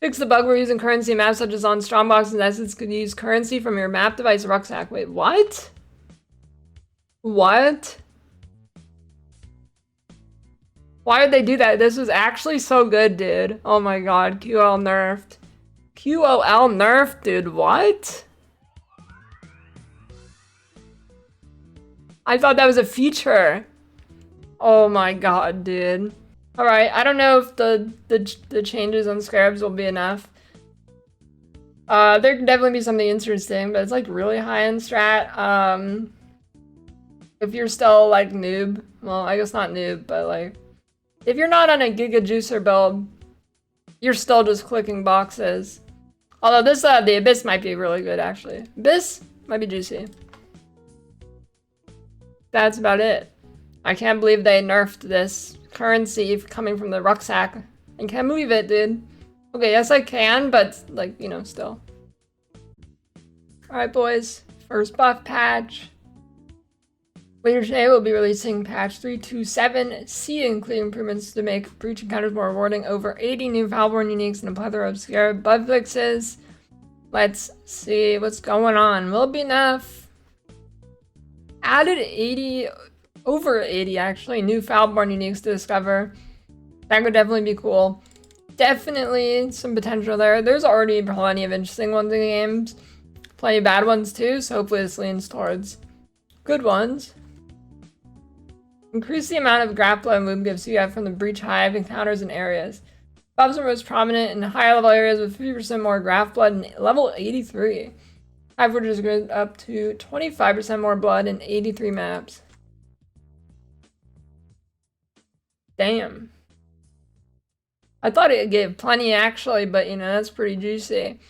Fix the bug where using currency maps such as on Strongbox and Essence could use currency from your map device rucksack. Wait, what? What? Why would they do that? This was actually so good, dude. Oh my god, QL nerfed. QOL nerfed, dude, what? I thought that was a feature. Oh my god, dude. Alright, I don't know if the changes on Scarabs will be enough. There could definitely be something interesting, but it's like really high end strat. If you're still like noob, well, I guess not noob, but like if you're not on a Giga Juicer build, you're still just clicking boxes. Although this, the Abyss might be really good actually. Abyss might be juicy. That's about it. I can't believe they nerfed this currency coming from the rucksack. I can't believe it, dude. Okay, yes I can, but like, you know, still. Alright boys, first buff patch. Later today we'll be releasing patch 327C, including improvements to make breach encounters more rewarding, over 80 new Valborn uniques, and a plethora of Scarab bug fixes. Let's see what's going on. Will it be enough? Added 80, over 80 actually, new Valborn uniques to discover. That could definitely be cool. Definitely some potential there. There's already plenty of interesting ones in the games. Plenty of bad ones too, so hopefully this leans towards good ones. Increase the amount of grapple and loot gifts you have from the Breach Hive encounters and areas. Buffs are most prominent in higher level areas with 50% more graph blood and level 83. Hive Fortress goes up to 25% more blood in 83 maps. Damn. I thought it gave plenty actually, but you know, that's pretty juicy.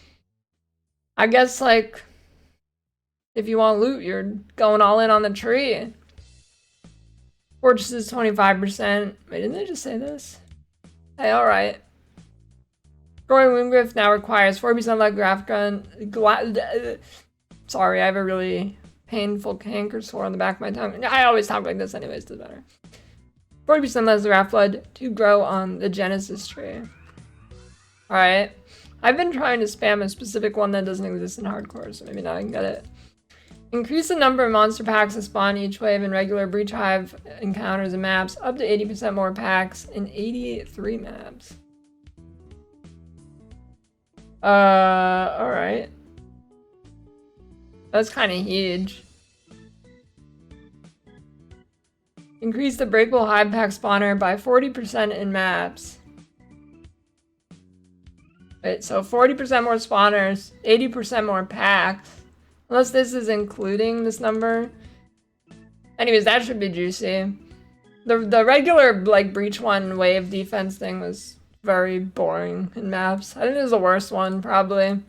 I guess like, if you want loot, you're going all in on the tree. Fortress is 25%. Wait, didn't they just say this? Hey, alright. Growing Wound Griff now requires 40% less graph gun. Sorry, I have a really painful canker sore on the back of my tongue. I always talk like this anyways, doesn't matter. 40% less graph blood to grow on the Genesis tree. Alright. I've been trying to spam a specific one that doesn't exist in hardcore, so maybe now I can get it. Increase the number of monster packs that spawn each wave in regular Breach Hive encounters and maps, up to 80% more packs in 83 maps. Alright. That's kind of huge. Increase the breakable Hive pack spawner by 40% in maps. Wait, so 40% more spawners, 80% more packs. Unless this is including this number. Anyways, that should be juicy. The regular, like, Breach 1 wave defense thing was very boring in maps. I think it was the worst one, probably.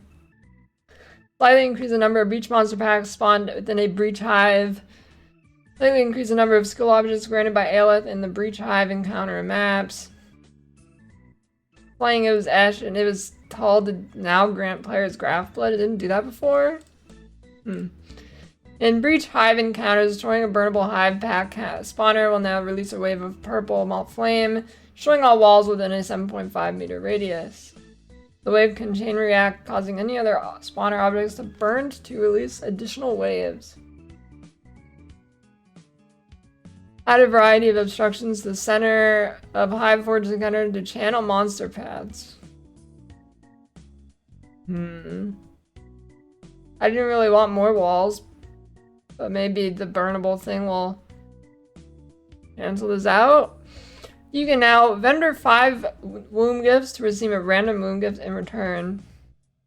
Slightly increase the number of Breach monster packs spawned within a Breach Hive. Slightly increase the number of skill objects granted by Aelith in the Breach Hive encounter and maps. Playing it was Ash, and it was told to now grant players graph blood. It didn't do that before? In Breach Hive encounters, destroying a burnable Hive pack spawner will now release a wave of purple malt flame, destroying all walls within a 7.5 meter radius. The wave can chain react, causing any other spawner objects to burn to release additional waves. Add a variety of obstructions to the center of Hive Fortress encounter to channel monster paths. I didn't really want more walls, but maybe the burnable thing will cancel this out. You can now vendor 5 womb gifts to receive a random womb gift in return.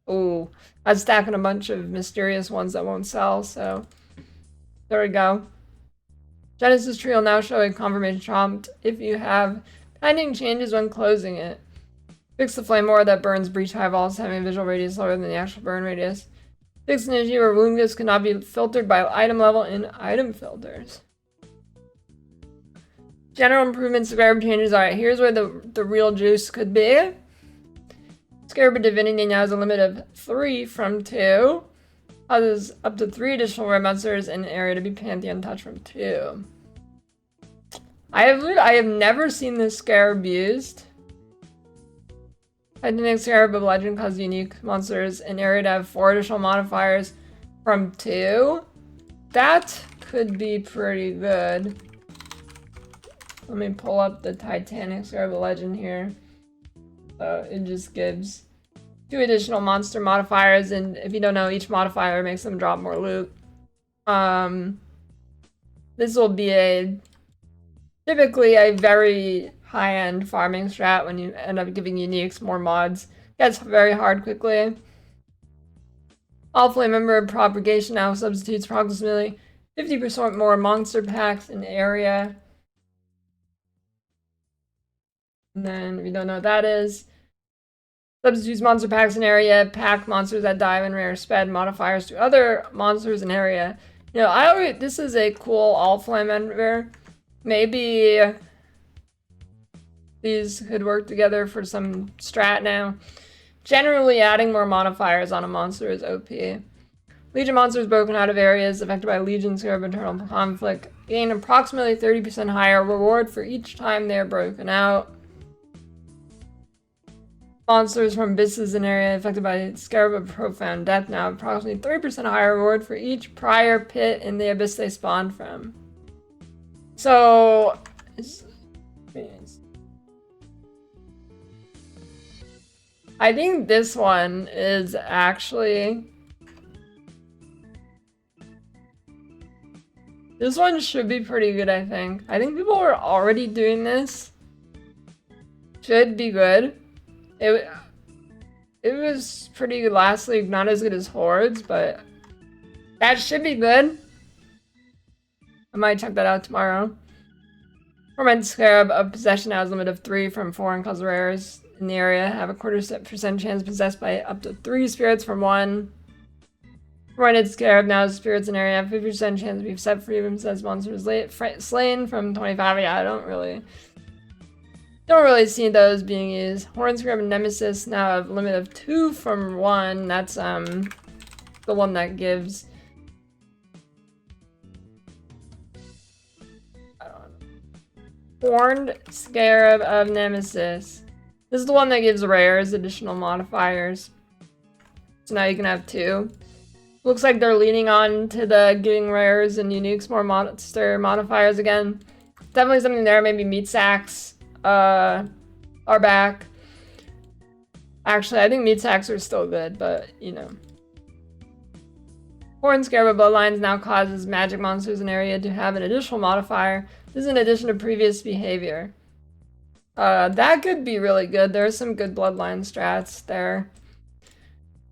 Ooh, I'm stacking a bunch of mysterious ones that won't sell, so there we go. Genesis tree will now show a confirmation prompt if you have pending changes when closing it. Fix the flame ore that burns Breach Hive walls having a visual radius lower than the actual burn radius. Fix an issue where wound gifts cannot be filtered by item level in item filters. General improvements to Scarab changes. Alright, here's where the real juice could be. Scarab Divinity now has a limit of 3 from 2. Causes up to 3 additional rare monsters in an area to be Pantheon touch from 2. I have never seen this Scarab used. Titanic Scarab of Legend causes unique monsters in area to have 4 additional modifiers from 2. That could be pretty good. Let me pull up the Titanic Scarab of Legend here. So it just gives 2 additional monster modifiers, and if you don't know, each modifier makes them drop more loot. This will be typically a very high-end farming strat when you end up giving uniques more mods. Gets very hard quickly. All flame member propagation now substitutes approximately 50% more monster packs in area. And then, if you don't know what that is, substitutes monster packs in area, pack monsters that die when rare sped modifiers to other monsters in area. You know, this is a cool all flame member. Maybe these could work together for some strat now. Generally, adding more modifiers on a monster is OP. Legion monsters broken out of areas affected by Legion Scarab internal conflict gain approximately 30% higher reward for each time they are broken out. Monsters from abysses in area affected by Scarab of Profound Death now approximately 30% higher reward for each prior pit in the abyss they spawned from. So, I think this one is actually... This one should be pretty good, I think. I think people are already doing this. Should be good. It was pretty good last league, not as good as Hordes, but that should be good. I might check that out tomorrow. Torment Scarab of Possession now has a limit of 3 from 4 and cause rares in the area. Have a 1/4% chance possessed by up to 3 spirits from 1. Tormented Scarab now has spirits in area. Have 50% chance to be set free from possessed monsters slain from 25. Yeah, I don't really see those being used. Horn Scarab and Nemesis now have a limit of 2 from 1. That's the one that gives... I don't know. Horned Scarab of Nemesis. This is the one that gives rares additional modifiers. So now you can have 2. Looks like they're leaning on to the giving rares and uniques more monster modifiers again. Definitely something there. Maybe meat sacks are back. Actually, I think meat sacks are still good, but you know. Horn Scarab of Bloodlines now causes magic monsters in area to have an additional modifier. This is in addition to previous behavior. That could be really good. There are some good bloodline strats there.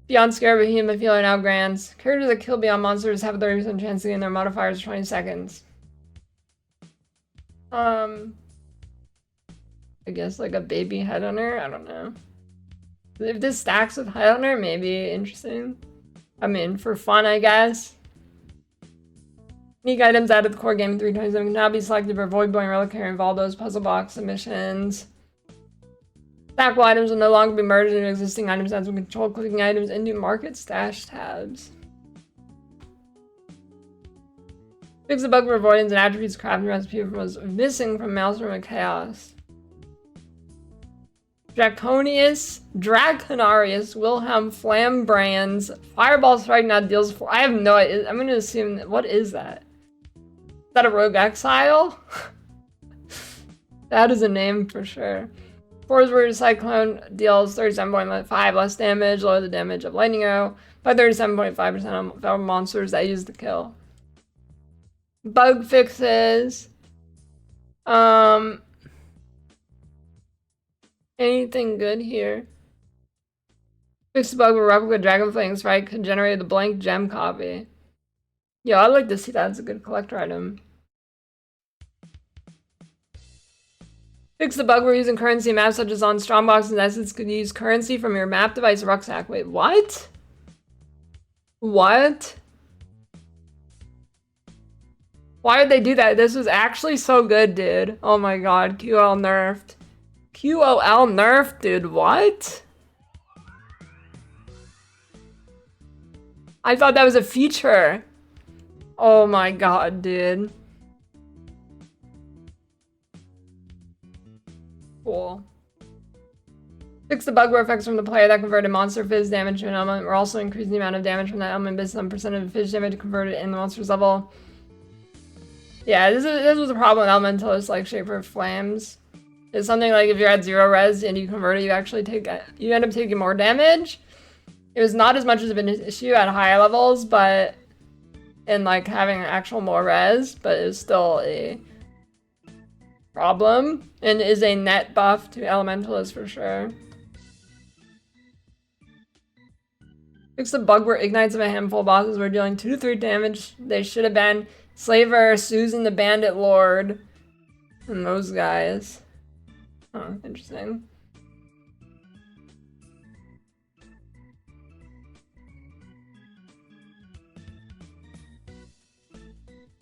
Beyond Scarab of Hemophilia now grants. Characters that kill beyond monsters have a 30% chance to gain their modifiers for 20 seconds. I guess like a baby headhunter? I don't know. If this stacks with headhunter, maybe interesting. I mean, for fun, I guess. Unique items added to the core game in 327 can now be selected for Void Boy and Reliquary and Valdo's puzzle box submissions. Stackable items will no longer be merged into existing items as we control clicking items into market stash tabs. Fix the bug for avoidance and attributes crafting recipe was missing from Maelstrom of Chaos. Draconarius Wilhelm Flambrand's Fireball Strike now deals 4. I have no idea. I'm going to assume that, what is that? Is that a Rogue Exile? That is a name for sure. Force Word Cyclone deals 37.5 less damage, lower the damage of Lightning Arrow by 37.5% on monsters that use the kill. Bug fixes. Anything good here? Fix the bug where replica Dragonflame right could generate the blank gem copy. Yeah, I'd like to see that as a good collector item. Fix the bug where using currency in maps such as on Strongbox and Essence could use currency from your map device rucksack. Wait, what? What? Why would they do that? This was actually so good, dude. Oh my god, QL nerfed. QOL nerfed, dude, what? I thought that was a feature. Oh my god, dude. Cool. Fix the bug where effects from the player that converted monster phys damage to an element were also increasing the amount of damage from that element based on percentage of phys damage converted in the monster's level. Yeah, this was a problem with Elementalist like Shaper of Flames. It's something like if you're at 0 res and you convert it, you end up taking more damage. It was not as much of an issue at higher levels, but in like having actual more res, but it was still a problem and is a net buff to Elementalist for sure. Fix the bug where ignites of a handful of bosses were dealing 2 to 3 damage. They should have been Slaver, Susan the Bandit Lord, and those guys. Oh, interesting.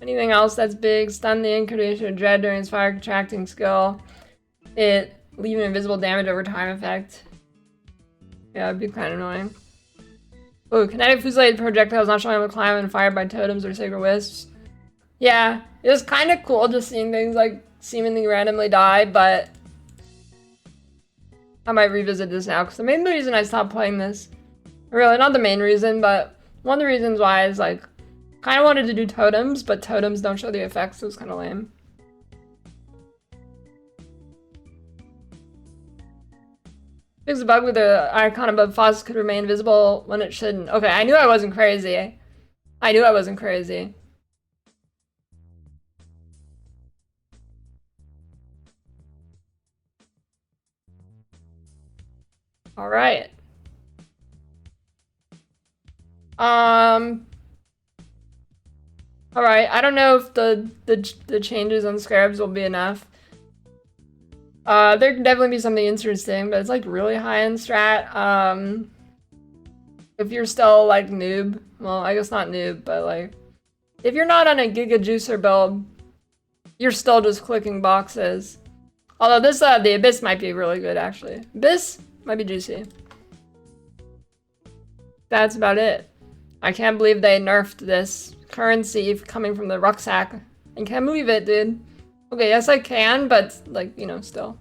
Anything else that's big? Stun the Incarnation of Dread during his fire contracting skill. It leaving invisible damage over time effect. Yeah, it'd be kind of annoying. Oh, kinetic fusilated projectiles not showing up a climb and fired by totems or sacred wisps. Yeah, it was kind of cool just seeing things like seemingly randomly die, but I might revisit this now because the main reason I stopped playing this, really not the main reason, but one of the reasons why is like kind of wanted to do totems, but totems don't show the effects, so it's kind of lame. Fix the bug with the icon above Foss could remain visible when it shouldn't. Okay, I knew I wasn't crazy. I knew I wasn't crazy. All right. All right. I don't know if the changes on Scarabs will be enough. There could definitely be something interesting, but it's like really high end strat. If you're still like noob, well, I guess not noob, but like if you're not on a Giga Juicer build, you're still just clicking boxes. Although this, the Abyss might be really good actually. Abyss might be juicy. That's about it. I can't believe they nerfed this currency coming from the rucksack. I can't believe it, dude. Okay, yes I can, but like, you know, still.